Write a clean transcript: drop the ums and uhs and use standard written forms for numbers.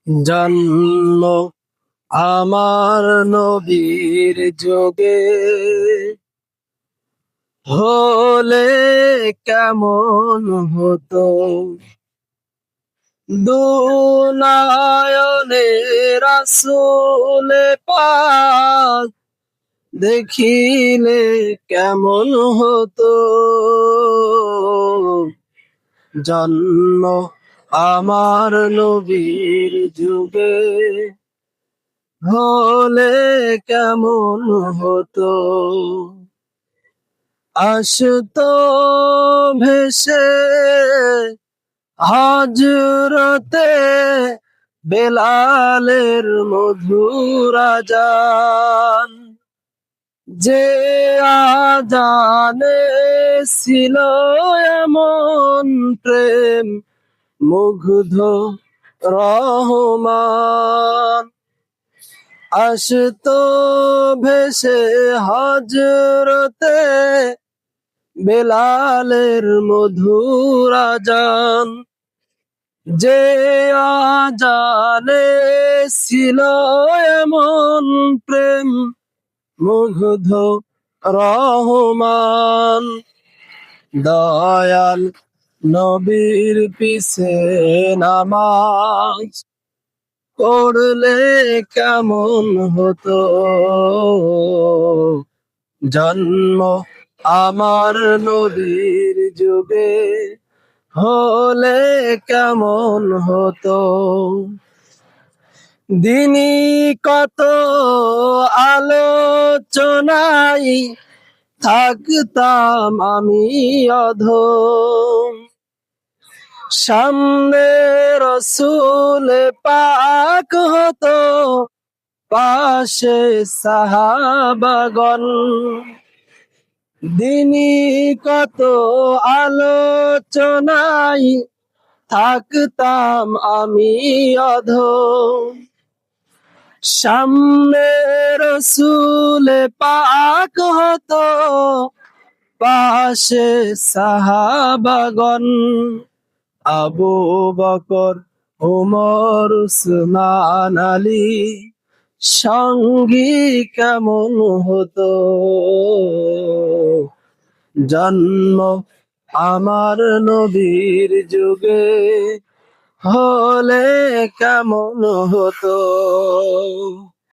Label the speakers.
Speaker 1: জন্ম আমার নবীর যোগে হলে কেমন হতো। দুনয়নে রাসূলে পাক দেখিলে কেমন হতো। জন্ম আমার নবীর যুগে হলে কেমন হতো। আসতো ভেসে হযরতে বেলালের মধুর আযান, যে আযানে ছিল এমন প্রেম মুগ্ধ রহমান। আসতো ভেসে হযরতে বেলালের মধুর আযান, যে আযানে ছিল এমন প্রেম মুগ্ধ রহমান। দয়াল নবীর পিছে নামাজ পড়লে কেমন হতো। জন্ম আমার নবীর যুগে হলে কেমন হতো। দিনই কত আলোচনায় থাকতাম আমি অধম, সামনে রাসূল পাক হতো, পাশে সাহাবাগণ। দিনই কত আলোচনায় থাকতাম আমি অধম, সামনে রাসূল পাক হতো, পাশে সাহাবাগণ। আবু বকর, ওমর, উসমান, আলী সঙ্গী কেমন হতো। জন্ম আমার নবীর যুগে হলে কেমন হতো।